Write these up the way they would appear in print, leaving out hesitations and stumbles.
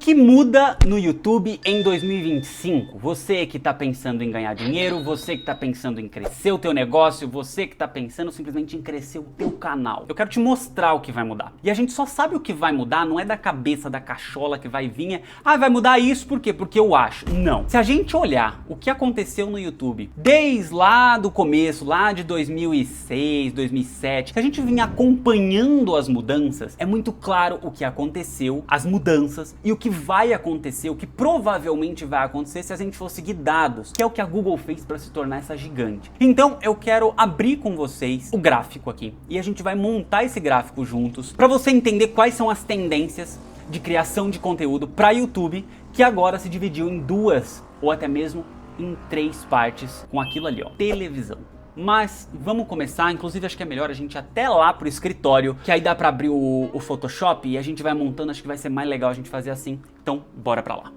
que muda no YouTube em 2025? Você que está pensando em ganhar dinheiro, você que está pensando em crescer o teu negócio, você que está pensando simplesmente em crescer o teu canal. Eu quero te mostrar o que vai mudar. E a gente só sabe o que vai mudar, não é da cabeça da cachola que vai vir, vai mudar isso por quê? Porque eu acho. Não. Se a gente olhar o que aconteceu no YouTube desde lá do começo, lá de 2006, 2007, se a gente vinha acompanhando as mudanças, é muito claro o que aconteceu, as mudanças e o que vai acontecer, o que provavelmente vai acontecer se a gente for seguir dados, que é o que a Google fez para se tornar essa gigante. Então eu quero abrir com vocês o gráfico aqui e a gente vai montar esse gráfico juntos para você entender quais são as tendências de criação de conteúdo para YouTube, que agora se dividiu em duas ou até mesmo em três partes com aquilo ali, ó, televisão. Mas vamos começar, inclusive acho que é melhor a gente ir até lá pro escritório, que aí dá pra abrir o Photoshop e a gente vai montando, acho que vai ser mais legal a gente fazer assim. Então, bora pra lá.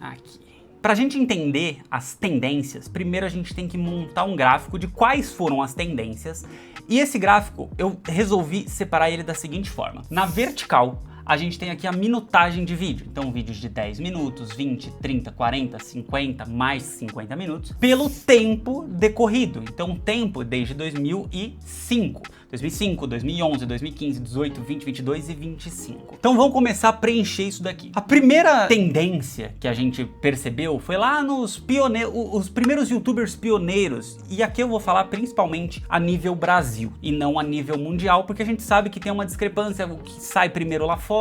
Aqui. Pra gente entender as tendências, primeiro a gente tem que montar um gráfico de quais foram as tendências. E esse gráfico, eu resolvi separar ele da seguinte forma. Na vertical, a gente tem aqui a minutagem de vídeo. Então, vídeos de 10 minutos, 20, 30, 40, 50, mais 50 minutos, pelo tempo decorrido. Então, tempo desde 2005, 2011, 2015, 18, 20, 22 e 25. Então, vamos começar a preencher isso daqui. A primeira tendência que a gente percebeu foi lá nos os primeiros YouTubers pioneiros. E aqui eu vou falar principalmente a nível Brasil e não a nível mundial, porque a gente sabe que tem uma discrepância, o que sai primeiro lá fora,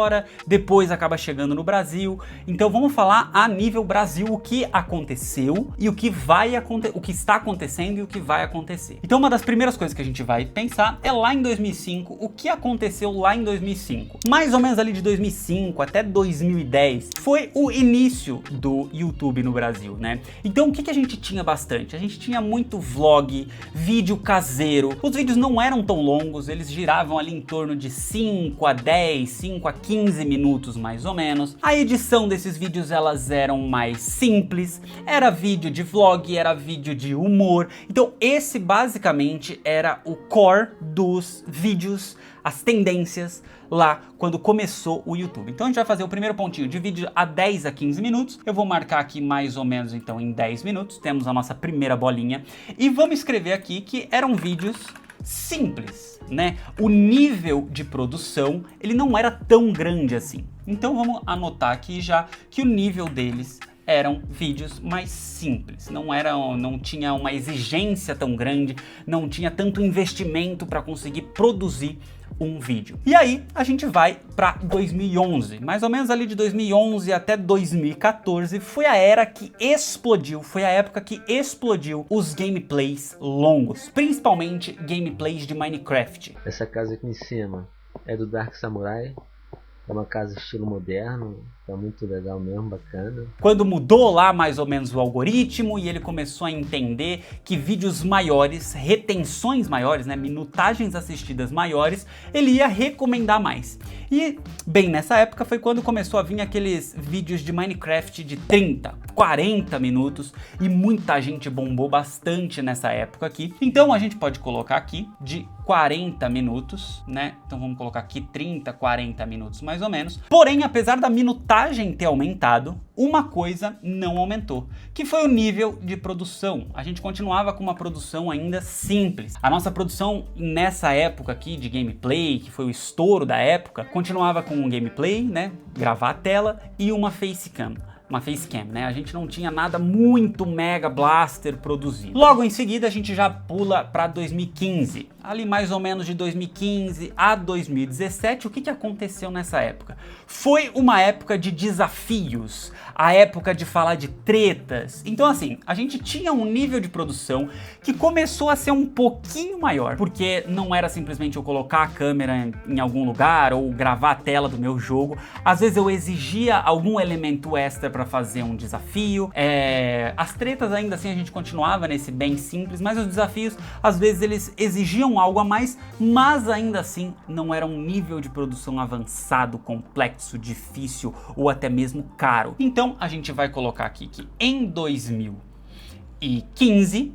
depois acaba chegando no Brasil. Então vamos falar a nível Brasil o que aconteceu e o que vai acontecer, o que está acontecendo e o que vai acontecer. Então uma das primeiras coisas que a gente vai pensar é lá em 2005, o que aconteceu lá em 2005. Mais ou menos ali de 2005 até 2010 foi o início do YouTube no Brasil, né? Então o que a gente tinha bastante? A gente tinha muito vlog, vídeo caseiro. Os vídeos não eram tão longos, eles giravam ali em torno de 5 a 10, 5 a 15 minutos mais ou menos. A edição desses vídeos elas eram mais simples, era vídeo de vlog, era vídeo de humor. Então esse basicamente era o core dos vídeos, as tendências lá quando começou o YouTube. Então a gente vai fazer o primeiro pontinho de vídeo a 10 a 15 minutos. Eu vou marcar aqui mais ou menos então em 10 minutos. Temos a nossa primeira bolinha e vamos escrever aqui que eram vídeos simples, né? O nível de produção, ele não era tão grande assim. Então vamos anotar aqui já que o nível deles eram vídeos mais simples, não tinha uma exigência tão grande, não tinha tanto investimento para conseguir produzir um vídeo. E aí a gente vai para 2011, mais ou menos ali de 2011 até 2014 foi a era que explodiu, foi a época que explodiu os gameplays longos, principalmente gameplays de Minecraft. Essa casa aqui em cima é do Dark Samurai, é uma casa estilo moderno, tá muito legal mesmo, bacana. Quando mudou lá mais ou menos o algoritmo e ele começou a entender que vídeos maiores, retenções maiores, né, minutagens assistidas maiores, ele ia recomendar mais. E bem, nessa época foi quando começou a vir aqueles vídeos de Minecraft de 30, 40 minutos e muita gente bombou bastante nessa época aqui. Então a gente pode colocar aqui de 40 minutos, né? Então vamos colocar aqui 30, 40 minutos mais ou menos. Porém, apesar da minutagem ter aumentado, uma coisa não aumentou, que foi o nível de produção. A gente continuava com uma produção ainda simples. A nossa produção nessa época aqui de gameplay, que foi o estouro da época, continuava com um gameplay, né? Gravar a tela e uma facecam. Uma facecam, né? A gente não tinha nada muito mega blaster produzido. Logo em seguida a gente já pula para 2015. Ali mais ou menos de 2015 a 2017, o que aconteceu nessa época? Foi uma época de desafios, a época de falar de tretas. Então assim, a gente tinha um nível de produção que começou a ser um pouquinho maior, porque não era simplesmente eu colocar a câmera em algum lugar ou gravar a tela do meu jogo. Às vezes eu exigia algum elemento extra para fazer um desafio. As tretas ainda assim a gente continuava nesse bem simples, mas os desafios às vezes eles exigiam algo a mais, mas ainda assim não era um nível de produção avançado, complexo, difícil ou até mesmo caro. Então a gente vai colocar aqui que em 2015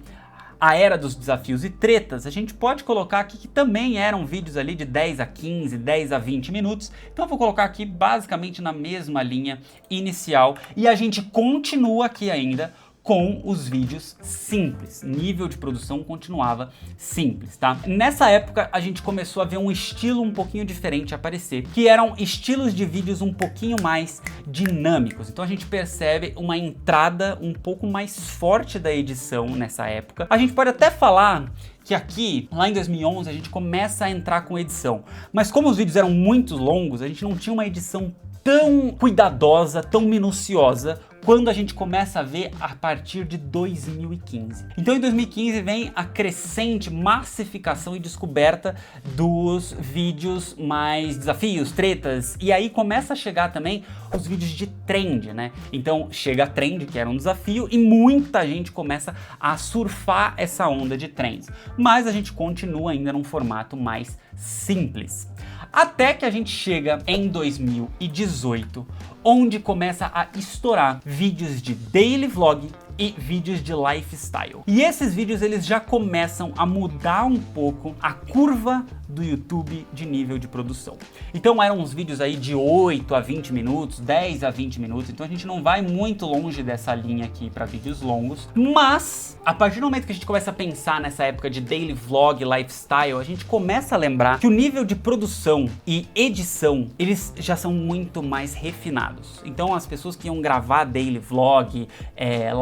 a era dos desafios e tretas, a gente pode colocar aqui que também eram vídeos ali de 10 a 15, 10 a 20 minutos. Então eu vou colocar aqui basicamente na mesma linha inicial e a gente continua aqui ainda com os vídeos simples. Nível de produção continuava simples, tá? Nessa época a gente começou a ver um estilo um pouquinho diferente aparecer, que eram estilos de vídeos um pouquinho mais dinâmicos. Então a gente percebe uma entrada um pouco mais forte da edição nessa época. A gente pode até falar que aqui, lá em 2011, a gente começa a entrar com edição. Mas como os vídeos eram muito longos, a gente não tinha uma edição tão cuidadosa, tão minuciosa, quando a gente começa a ver a partir de 2015. Então em 2015 vem a crescente massificação e descoberta dos vídeos mais desafios, tretas, e aí começa a chegar também os vídeos de trend, né? Então chega a trend, que era um desafio, e muita gente começa a surfar essa onda de trends. Mas a gente continua ainda num formato mais simples. Até que a gente chega em 2018, onde começa a estourar vídeos de daily vlog e vídeos de lifestyle. E esses vídeos eles já começam a mudar um pouco a curva do YouTube de nível de produção. Então eram uns vídeos aí de 8 a 20 minutos, 10 a 20 minutos, então a gente não vai muito longe dessa linha aqui para vídeos longos, mas a partir do momento que a gente começa a pensar nessa época de daily vlog, lifestyle, a gente começa a lembrar que o nível de produção e edição, eles já são muito mais refinados. Então as pessoas que iam gravar daily vlog,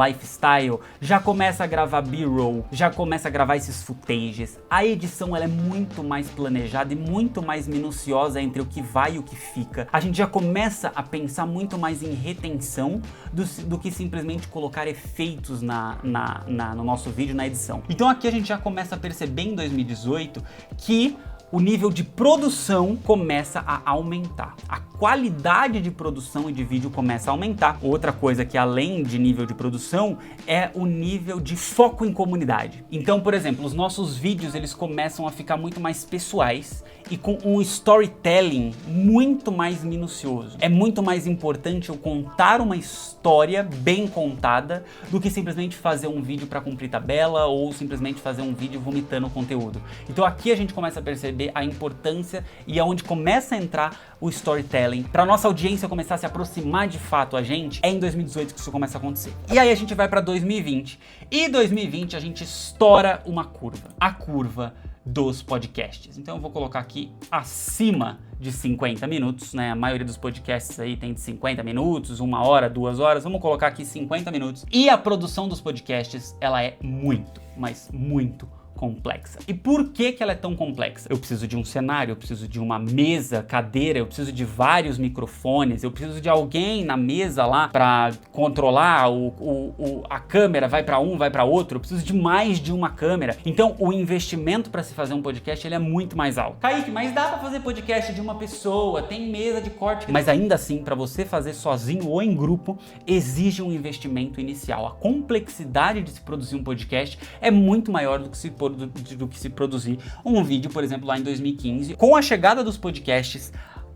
lifestyle, já começa a gravar B-roll, já começa a gravar esses footages. A edição ela é muito mais planejada e muito mais minuciosa entre o que vai e o que fica. A gente já começa a pensar muito mais em retenção do que simplesmente colocar efeitos no nosso vídeo, na edição. Então aqui a gente já começa a perceber em 2018 que o nível de produção começa a aumentar. A qualidade de produção e de vídeo começa a aumentar. Outra coisa que além de nível de produção é o nível de foco em comunidade. Então, por exemplo, os nossos vídeos eles começam a ficar muito mais pessoais e com um storytelling muito mais minucioso. É muito mais importante eu contar uma história bem contada do que simplesmente fazer um vídeo para cumprir tabela ou simplesmente fazer um vídeo vomitando conteúdo. Então aqui a gente começa a perceber a importância e aonde começa a entrar o storytelling. Para nossa audiência começar a se aproximar de fato a gente, é em 2018 que isso começa a acontecer. E aí a gente vai para 2020. E 2020 a gente estoura uma curva. A curva dos podcasts. Então eu vou colocar aqui acima de 50 minutos, né? A maioria dos podcasts aí tem de 50 minutos, 1 hora, 2 horas. Vamos colocar aqui 50 minutos. E a produção dos podcasts, ela é muito, mas muito complexa. E por que ela é tão complexa? Eu preciso de um cenário, eu preciso de uma mesa, cadeira, eu preciso de vários microfones, eu preciso de alguém na mesa lá para controlar a câmera, vai para um, vai para outro, eu preciso de mais de uma câmera. Então o investimento para se fazer um podcast ele é muito mais alto. Kaique, mas dá para fazer podcast de uma pessoa, tem mesa de corte, mas ainda assim para você fazer sozinho ou em grupo exige um investimento inicial. A complexidade de se produzir um podcast é muito maior do que se produzir um vídeo, por exemplo, lá em 2015. Com a chegada dos podcasts,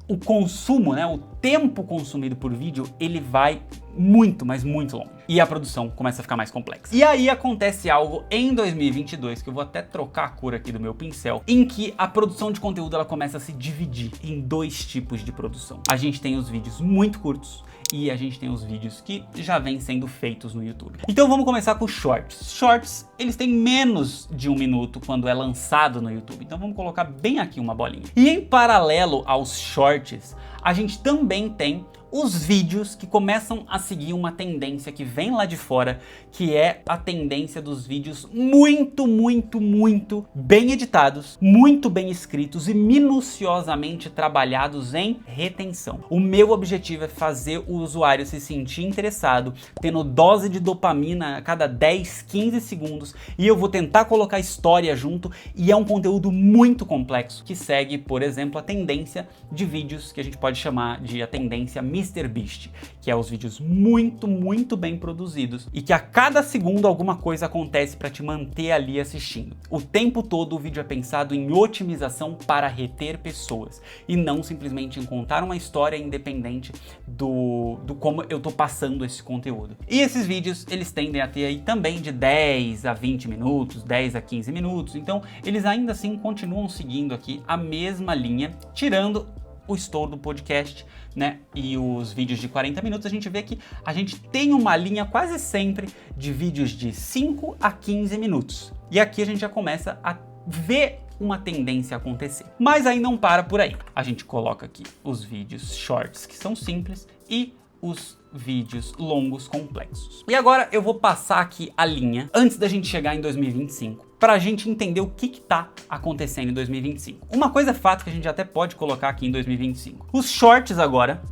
o consumo, né, o tempo consumido por vídeo, ele vai muito, mas muito longe. E a produção começa a ficar mais complexa. E aí acontece algo em 2022, que eu vou até trocar a cor aqui do meu pincel, em que a produção de conteúdo ela começa a se dividir em 2 tipos de produção. A gente tem os vídeos muito curtos e a gente tem os vídeos que já vêm sendo feitos no YouTube. Então vamos começar com Shorts. Shorts, eles têm menos de 1 minuto quando é lançado no YouTube. Então vamos colocar bem aqui uma bolinha. E em paralelo aos Shorts, a gente também tem os vídeos que começam a seguir uma tendência que vem lá de fora, que é a tendência dos vídeos muito, muito, muito bem editados, muito bem escritos e minuciosamente trabalhados em retenção. O meu objetivo é fazer o usuário se sentir interessado, tendo dose de dopamina a cada 10, 15 segundos, e eu vou tentar colocar história junto, e é um conteúdo muito complexo que segue, por exemplo, a tendência de vídeos que a gente pode chamar de a tendência MrBeast, que é os vídeos muito bem produzidos e que a cada segundo alguma coisa acontece para te manter ali assistindo. O tempo todo o vídeo é pensado em otimização para reter pessoas e não simplesmente em contar uma história independente do como eu tô passando esse conteúdo. E esses vídeos, eles tendem a ter aí também de 10 a 20 minutos, 10 a 15 minutos, então eles ainda assim continuam seguindo aqui a mesma linha, tirando o estouro do podcast, né, e os vídeos de 40 minutos, a gente vê que a gente tem uma linha quase sempre de vídeos de 5 a 15 minutos. E aqui a gente já começa a ver uma tendência acontecer. Mas aí não para por aí. A gente coloca aqui os vídeos shorts, que são simples, e os vídeos longos complexos. E agora eu vou passar aqui a linha, antes da gente chegar em 2025, para a gente entender o que tá acontecendo em 2025. Uma coisa é fato que a gente até pode colocar aqui em 2025. Os shorts agora,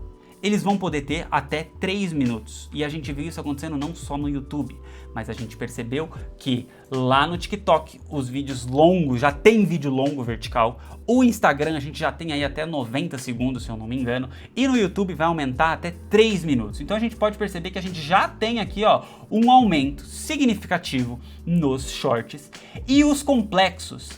eles vão poder ter até 3 minutos. E a gente viu isso acontecendo não só no YouTube, mas a gente percebeu que lá no TikTok os vídeos longos, já tem vídeo longo vertical. O Instagram a gente já tem aí até 90 segundos, se eu não me engano. E no YouTube vai aumentar até 3 minutos. Então a gente pode perceber que a gente já tem aqui, ó, um aumento significativo nos shorts. E os complexos,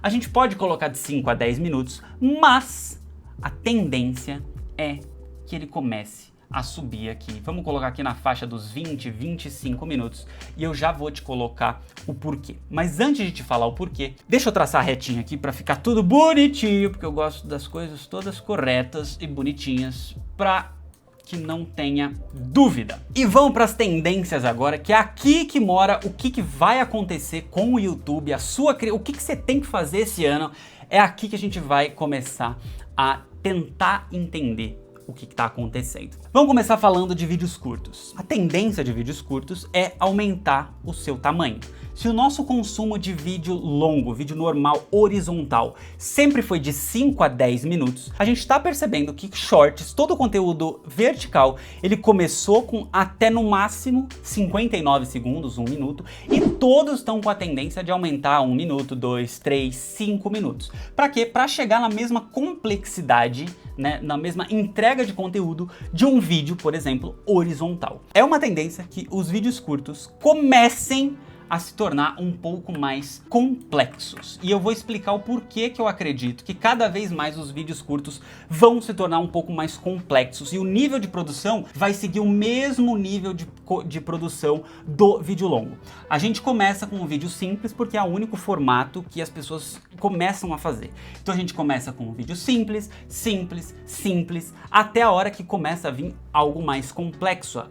a gente pode colocar de 5 a 10 minutos, mas a tendência é que ele comece a subir aqui. Vamos colocar aqui na faixa dos 20, 25 minutos e eu já vou te colocar o porquê. Mas antes de te falar o porquê, deixa eu traçar a retinha aqui para ficar tudo bonitinho, porque eu gosto das coisas todas corretas e bonitinhas para que não tenha dúvida. E vamos para as tendências agora, que é aqui que mora o que vai acontecer com o YouTube, o que você tem que fazer esse ano. É aqui que a gente vai começar a tentar entender o que está acontecendo. Vamos começar falando de vídeos curtos. A tendência de vídeos curtos é aumentar o seu tamanho. Se o nosso consumo de vídeo longo, vídeo normal, horizontal, sempre foi de 5 a 10 minutos, a gente está percebendo que shorts, todo o conteúdo vertical, ele começou com até no máximo 59 segundos, 1 minuto, e todos estão com a tendência de aumentar 1 minuto, 2, 3, 5 minutos. Para quê? Para chegar na mesma complexidade, né, na mesma entrega de conteúdo de um vídeo, por exemplo, horizontal. É uma tendência que os vídeos curtos comecem a se tornar um pouco mais complexos. E eu vou explicar o porquê que eu acredito que cada vez mais os vídeos curtos vão se tornar um pouco mais complexos e o nível de produção vai seguir o mesmo nível de produção do vídeo longo. A gente começa com um vídeo simples porque é o único formato que as pessoas começam a fazer. Então a gente começa com um vídeo simples, até a hora que começa a vir algo mais complexo.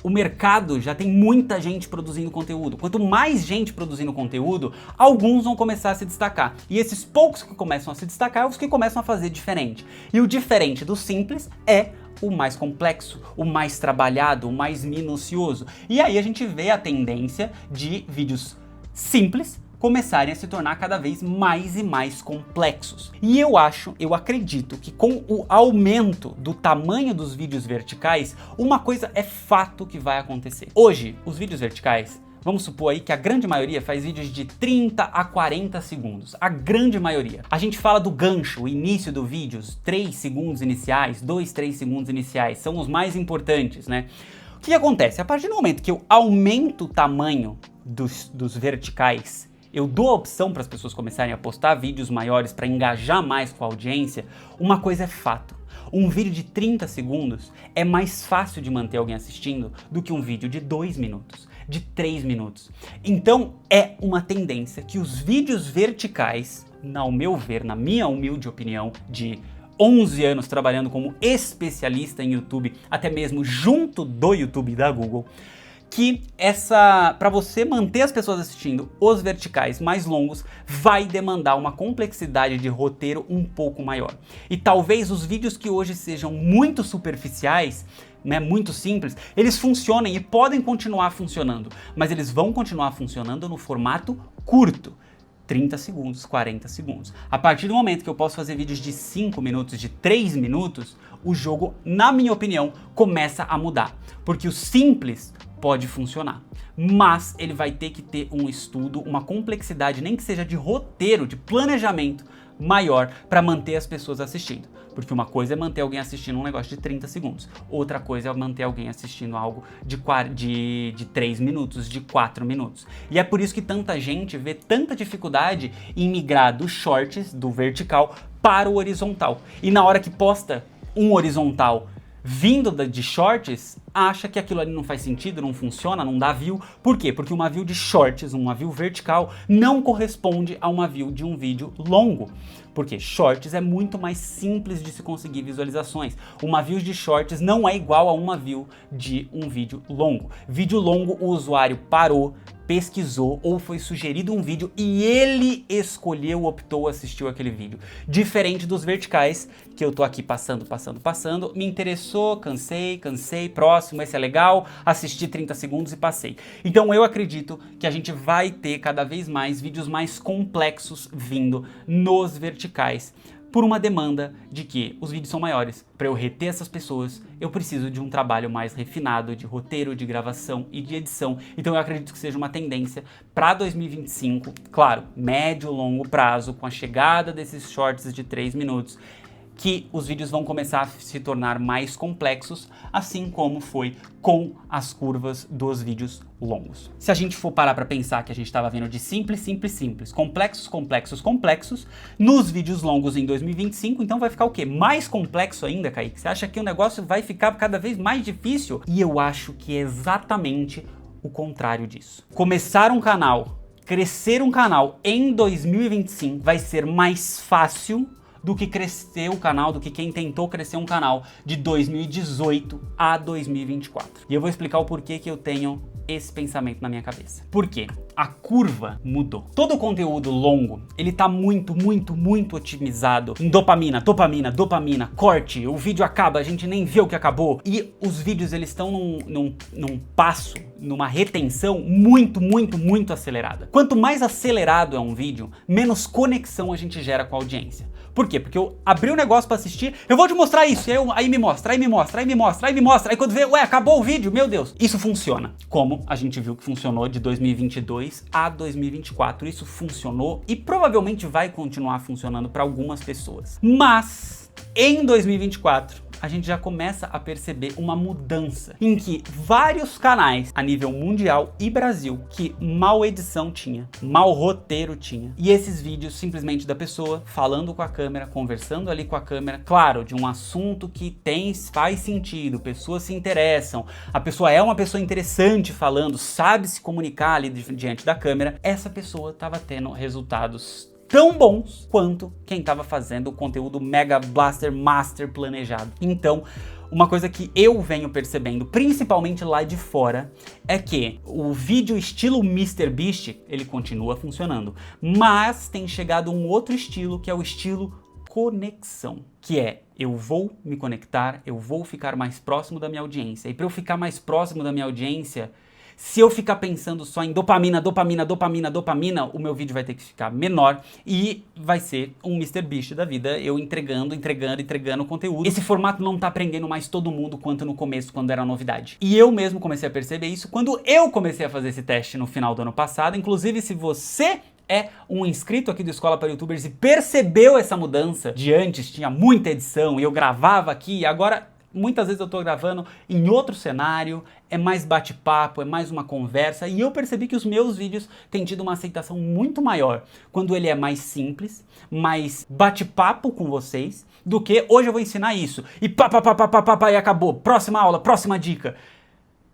O mercado já tem muita gente produzindo conteúdo. Quanto mais gente produzindo conteúdo, alguns vão começar a se destacar. E esses poucos que começam a se destacar são os que começam a fazer diferente. E o diferente do simples é o mais complexo, o mais trabalhado, o mais minucioso. E aí a gente vê a tendência de vídeos simples começarem a se tornar cada vez mais e mais complexos. E eu acredito que com o aumento do tamanho dos vídeos verticais, uma coisa é fato que vai acontecer. Hoje, os vídeos verticais, vamos supor aí que a grande maioria faz vídeos de 30 a 40 segundos. A grande maioria. A gente fala do gancho, o início do vídeo, os 3 segundos iniciais, 2, 3 segundos iniciais, são os mais importantes, né? O que acontece? A partir do momento que eu aumento o tamanho dos verticais, eu dou a opção para as pessoas começarem a postar vídeos maiores para engajar mais com a audiência, uma coisa é fato. Um vídeo de 30 segundos é mais fácil de manter alguém assistindo do que um vídeo de 2 minutos, de 3 minutos. Então é uma tendência que os vídeos verticais, ao meu ver, na minha humilde opinião, de 11 anos trabalhando como especialista em YouTube, até mesmo junto do YouTube e da Google, que para você manter as pessoas assistindo os verticais mais longos, vai demandar uma complexidade de roteiro um pouco maior. E talvez os vídeos que hoje sejam muito superficiais, né, muito simples, eles funcionem e podem continuar funcionando, mas eles vão continuar funcionando no formato curto. 30 segundos, 40 segundos. A partir do momento que eu posso fazer vídeos de 5 minutos, de 3 minutos, o jogo, na minha opinião, começa a mudar. Porque o simples pode funcionar, mas ele vai ter que ter um estudo, uma complexidade, nem que seja de roteiro, de planejamento maior para manter as pessoas assistindo. Porque uma coisa é manter alguém assistindo um negócio de 30 segundos. Outra coisa é manter alguém assistindo algo de 3 minutos, de 4 minutos. E é por isso que tanta gente vê tanta dificuldade em migrar dos shorts, do vertical, para o horizontal. E na hora que posta um horizontal vindo de shorts, acha que aquilo ali não faz sentido, não funciona, não dá view. Por quê? Porque uma view de shorts, uma view vertical, não corresponde a uma view de um vídeo longo. Porque shorts é muito mais simples de se conseguir visualizações. Uma view de shorts não é igual a uma view de um vídeo longo. Vídeo longo, o usuário parou, pesquisou ou foi sugerido um vídeo e ele escolheu, optou, assistiu aquele vídeo. Diferente dos verticais, que eu tô aqui passando, me interessou, cansei, próximo, esse é legal, assisti 30 segundos e passei. Então eu acredito que a gente vai ter cada vez mais vídeos mais complexos vindo nos verticais, por uma demanda de que os vídeos são maiores. Para eu reter essas pessoas, eu preciso de um trabalho mais refinado de roteiro, de gravação e de edição. Então eu acredito que seja uma tendência para 2025, claro, médio, longo prazo, com a chegada desses shorts de 3 minutos, que os vídeos vão começar a se tornar mais complexos, assim como foi com as curvas dos vídeos longos. Se a gente for parar para pensar que a gente estava vendo de simples, complexos, nos vídeos longos em 2025, então vai ficar o quê? Mais complexo ainda, Kaique? Você acha que o negócio vai ficar cada vez mais difícil? E eu acho que é exatamente o contrário disso. Começar um canal, crescer um canal em 2025 vai ser mais fácil do que crescer o canal, do que quem tentou crescer um canal de 2018 a 2024. E eu vou explicar o porquê que eu tenho esse pensamento na minha cabeça. Por quê? A curva mudou. Todo o conteúdo longo, ele tá muito otimizado em dopamina, corte, o vídeo acaba, a gente nem vê o que acabou. E os vídeos, eles estão num passo, numa retenção muito acelerada. Quanto mais acelerado é um vídeo, menos conexão a gente gera com a audiência. Por quê? Porque eu abri o negócio pra assistir, eu vou te mostrar isso, aí me mostra, aí quando vê, ué, acabou o vídeo, meu Deus. Isso funciona, como a gente viu que funcionou de 2022 a 2024, isso funcionou e provavelmente vai continuar funcionando para algumas pessoas. Mas, em 2024, a gente já começa a perceber uma mudança em que vários canais a nível mundial e Brasil que mal edição tinha, mal roteiro tinha, e esses vídeos simplesmente da pessoa falando com a câmera, conversando ali com a câmera, claro, de um assunto que faz sentido, pessoas se interessam, a pessoa é uma pessoa interessante falando, sabe se comunicar ali diante da câmera, essa pessoa estava tendo resultados tão bons quanto quem estava fazendo o conteúdo Mega Blaster Master planejado. Então, uma coisa que eu venho percebendo, principalmente lá de fora, é que o vídeo estilo MrBeast, ele continua funcionando, mas tem chegado um outro estilo, que é o estilo conexão, que é eu vou me conectar, eu vou ficar mais próximo da minha audiência, e para eu ficar mais próximo da minha audiência, se eu ficar pensando só em dopamina, o meu vídeo vai ter que ficar menor e vai ser um MrBeast da vida, eu entregando conteúdo. Esse formato não tá prendendo mais todo mundo quanto no começo, quando era novidade. E eu mesmo comecei a perceber isso quando eu comecei a fazer esse teste no final do ano passado. Inclusive, se você é um inscrito aqui do Escola para YouTubers e percebeu essa mudança, de antes tinha muita edição e eu gravava aqui, e agora muitas vezes eu tô gravando em outro cenário, é mais bate-papo, é mais uma conversa, e eu percebi que os meus vídeos têm tido uma aceitação muito maior quando ele é mais simples, mais bate-papo com vocês, do que hoje eu vou ensinar isso, e e acabou, próxima aula, próxima dica.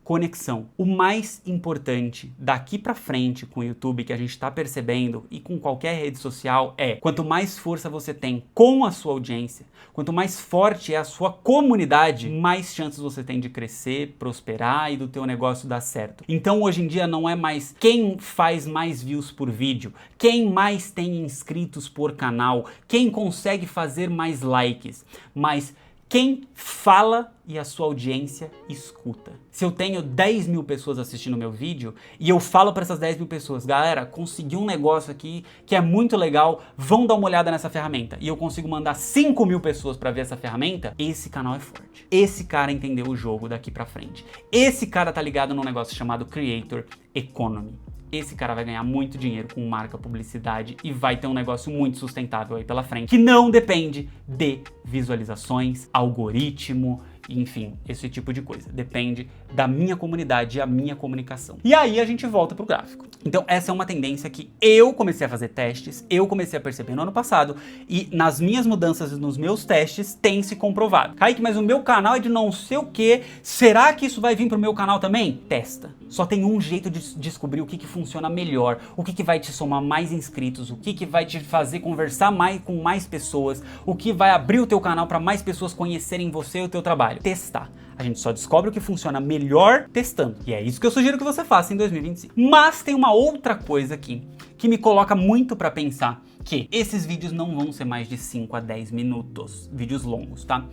Conexão. O mais importante daqui pra frente com o YouTube, que a gente tá percebendo, e com qualquer rede social, é quanto mais força você tem com a sua audiência, quanto mais forte é a sua comunidade, mais chances você tem de crescer, prosperar e do teu negócio dar certo. Então hoje em dia não é mais quem faz mais views por vídeo, quem mais tem inscritos por canal, quem consegue fazer mais likes, mas quem fala e a sua audiência escuta. Se eu tenho 10 mil pessoas assistindo meu vídeo e eu falo para essas 10 mil pessoas, galera, consegui um negócio aqui que é muito legal, vão dar uma olhada nessa ferramenta, e eu consigo mandar 5 mil pessoas para ver essa ferramenta, esse canal é forte. Esse cara entendeu o jogo daqui para frente. Esse cara tá ligado num negócio chamado Creator Economy. esse cara vai ganhar muito dinheiro com marca, publicidade e vai ter um negócio muito sustentável aí pela frente, que não depende de visualizações, algoritmo, enfim, esse tipo de coisa. Depende da minha comunidade e a minha comunicação. E aí a gente volta pro gráfico. Então essa é uma tendência que eu comecei a fazer testes, eu comecei a perceber no ano passado e nas minhas mudanças e nos meus testes tem se comprovado. Kaique, mas o meu canal é de não sei o que, será que isso vai vir pro meu canal também? Testa. Só tem um jeito de descobrir o que funciona melhor, o que vai te somar mais inscritos, o que vai te fazer conversar mais com mais pessoas, o que vai abrir o teu canal para mais pessoas conhecerem você e o teu trabalho. Testar. A gente só descobre o que funciona melhor testando. E é isso que eu sugiro que você faça em 2025. Mas tem uma outra coisa aqui que me coloca muito para pensar, que esses vídeos não vão ser mais de 5 a 10 minutos, vídeos longos, tá?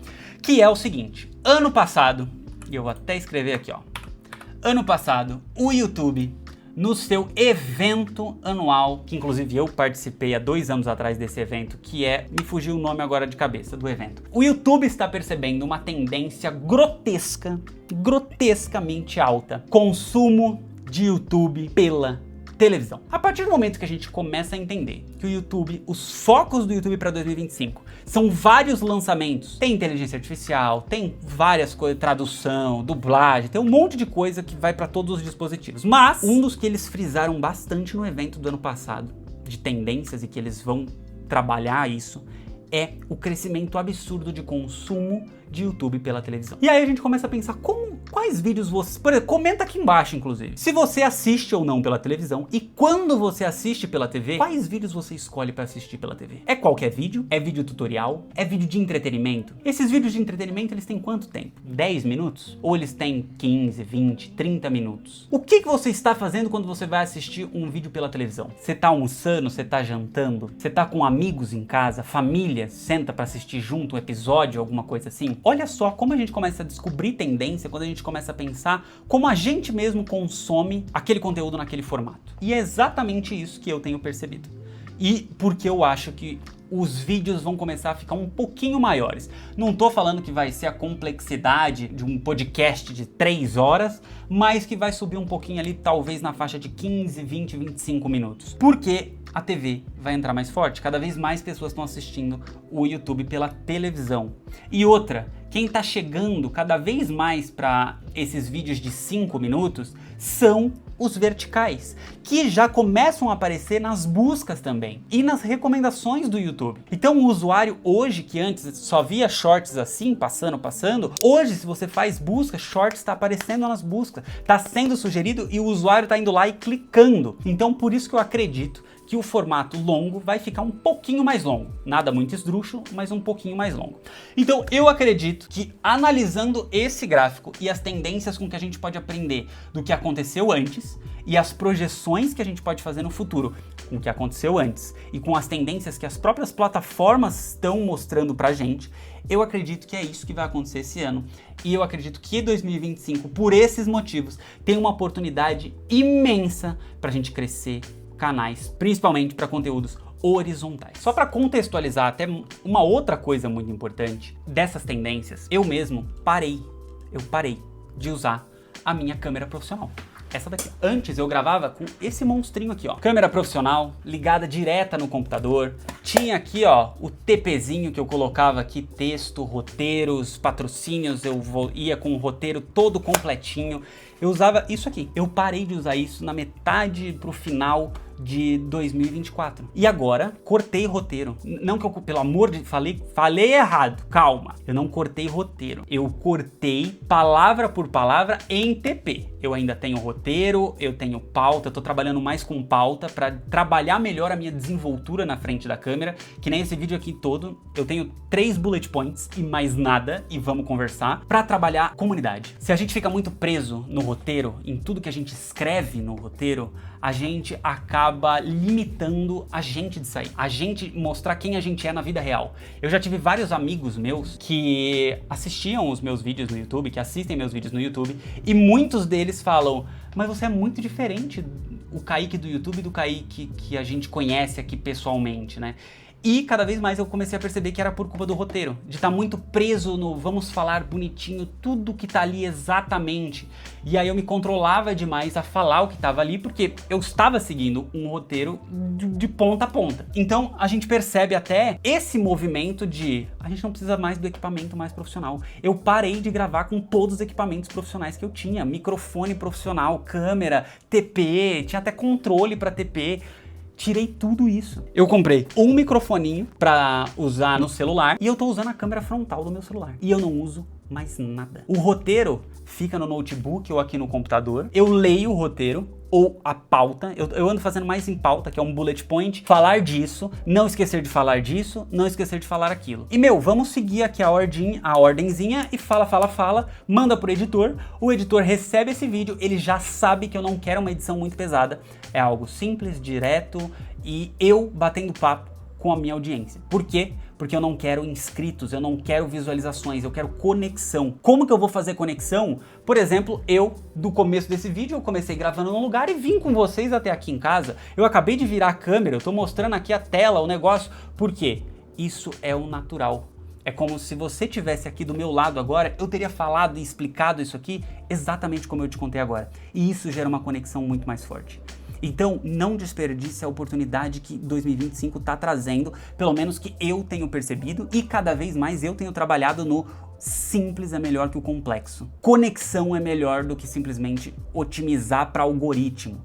Que é o seguinte, ano passado, e eu vou até escrever aqui, ó. Ano passado, o YouTube, no seu evento anual, que inclusive eu participei há 2 anos atrás desse evento, que me fugiu o nome agora de cabeça do evento. O YouTube está percebendo uma tendência grotescamente alta. Consumo de YouTube pela televisão. A partir do momento que a gente começa a entender que o YouTube, os focos do YouTube para 2025 são vários lançamentos, tem inteligência artificial, tem várias coisas, tradução, dublagem, tem um monte de coisa que vai para todos os dispositivos. Mas um dos que eles frisaram bastante no evento do ano passado, de tendências e que eles vão trabalhar isso, é o crescimento absurdo de consumo de YouTube pela televisão. E aí a gente começa a pensar quais vídeos você... Por exemplo, comenta aqui embaixo, inclusive, se você assiste ou não pela televisão e quando você assiste pela TV, quais vídeos você escolhe para assistir pela TV? É qualquer vídeo? É vídeo tutorial? É vídeo de entretenimento? Esses vídeos de entretenimento, eles têm quanto tempo? 10 minutos? Ou eles têm 15, 20, 30 minutos? O que você está fazendo quando você vai assistir um vídeo pela televisão? Você tá almoçando? Você tá jantando? Você tá com amigos em casa? Família? Senta para assistir junto um episódio, alguma coisa assim? Olha só como a gente começa a descobrir tendência quando a gente começa a pensar como a gente mesmo consome aquele conteúdo naquele formato. E é exatamente isso que eu tenho percebido. E porque eu acho que os vídeos vão começar a ficar um pouquinho maiores. Não tô falando que vai ser a complexidade de um podcast de 3 horas, mas que vai subir um pouquinho ali, talvez na faixa de 15, 20, 25 minutos. Porque a TV vai entrar mais forte, cada vez mais pessoas estão assistindo o YouTube pela televisão. E outra, quem tá chegando cada vez mais para esses vídeos de 5 minutos são os verticais, que já começam a aparecer nas buscas também e nas recomendações do YouTube. Então o usuário hoje, que antes só via shorts assim, passando, hoje se você faz busca, shorts está aparecendo nas buscas, está sendo sugerido e o usuário está indo lá e clicando. Então por isso que eu acredito que o formato longo vai ficar um pouquinho mais longo. Nada muito esdrúxulo, mas um pouquinho mais longo. Então eu acredito que analisando esse gráfico e as tendências com que a gente pode aprender do que aconteceu antes e as projeções que a gente pode fazer no futuro com o que aconteceu antes e com as tendências que as próprias plataformas estão mostrando pra gente, eu acredito que é isso que vai acontecer esse ano. E eu acredito que 2025, por esses motivos, tem uma oportunidade imensa pra gente crescer canais, principalmente para conteúdos horizontais. Só para contextualizar até uma outra coisa muito importante dessas tendências, eu mesmo parei de usar a minha câmera profissional. Essa daqui. Antes eu gravava com esse monstrinho aqui, ó. Câmera profissional, ligada direta no computador. Tinha aqui, ó, o TPzinho que eu colocava aqui, texto, roteiros, patrocínios, ia com o roteiro todo completinho. Eu usava isso aqui. Eu parei de usar isso na metade pro final de 2024. E agora, cortei roteiro. Não que eu, pelo amor de... Falei errado. Calma. Eu não cortei roteiro. Eu cortei palavra por palavra em TP. Eu ainda tenho roteiro, eu tenho pauta, eu tô trabalhando mais com pauta para trabalhar melhor a minha desenvoltura na frente da câmera, que nem esse vídeo aqui todo. Eu tenho 3 bullet points e mais nada, e vamos conversar, para trabalhar comunidade. Se a gente fica muito preso no roteiro, em tudo que a gente escreve no roteiro, a gente acaba limitando a gente de sair, a gente mostrar quem a gente é na vida real. Eu já tive vários amigos meus que assistiam os meus vídeos no YouTube, que assistem meus vídeos no YouTube, e muitos deles falam, mas você é muito diferente o Kaique do YouTube do Kaique que a gente conhece aqui pessoalmente, né? E cada vez mais eu comecei a perceber que era por culpa do roteiro, de estar muito preso no vamos falar bonitinho, tudo que tá ali exatamente. E aí eu me controlava demais a falar o que tava ali, porque eu estava seguindo um roteiro de ponta a ponta. Então a gente percebe até esse movimento de a gente não precisa mais do equipamento mais profissional. Eu parei de gravar com todos os equipamentos profissionais que eu tinha, microfone profissional, câmera, TP, tinha até controle para TP. Tirei tudo isso. Eu comprei um microfoninho pra usar no celular e eu tô usando a câmera frontal do meu celular. E eu não uso mais nada. O roteiro fica no notebook ou aqui no computador. Eu leio o roteiro ou a pauta. Eu ando fazendo mais em pauta, que é um bullet point. Falar disso, não esquecer de falar disso, não esquecer de falar aquilo. E vamos seguir aqui a ordenzinha e fala, manda pro editor. O editor recebe esse vídeo, ele já sabe que eu não quero uma edição muito pesada. É algo simples, direto e eu batendo papo com a minha audiência. Por quê? Porque eu não quero inscritos, eu não quero visualizações, eu quero conexão. Como que eu vou fazer conexão? Por exemplo, do começo desse vídeo, eu comecei gravando num lugar e vim com vocês até aqui em casa. Eu acabei de virar a câmera, eu tô mostrando aqui a tela, o negócio. Por quê? Isso é o natural. É como se você tivesse aqui do meu lado agora, eu teria falado e explicado isso aqui exatamente como eu te contei agora. E isso gera uma conexão muito mais forte. Então, não desperdice a oportunidade que 2025 está trazendo, pelo menos que eu tenho percebido e cada vez mais eu tenho trabalhado no simples é melhor que o complexo. Conexão é melhor do que simplesmente otimizar para algoritmo.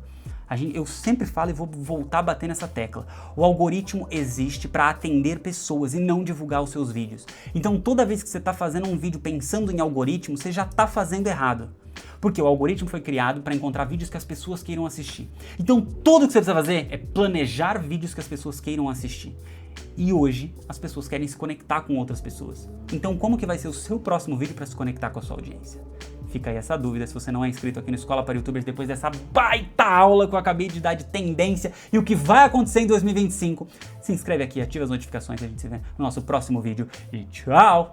Eu sempre falo e vou voltar a bater nessa tecla. O algoritmo existe para atender pessoas e não divulgar os seus vídeos. Então, toda vez que você está fazendo um vídeo pensando em algoritmo, você já está fazendo errado. Porque o algoritmo foi criado para encontrar vídeos que as pessoas queiram assistir. Então tudo que você precisa fazer é planejar vídeos que as pessoas queiram assistir. E hoje as pessoas querem se conectar com outras pessoas. Então como que vai ser o seu próximo vídeo para se conectar com a sua audiência? Fica aí essa dúvida. Se você não é inscrito aqui no Escola para YouTubers, depois dessa baita aula que eu acabei de dar de tendência e o que vai acontecer em 2025, se inscreve aqui, ativa as notificações e a gente se vê no nosso próximo vídeo. E tchau!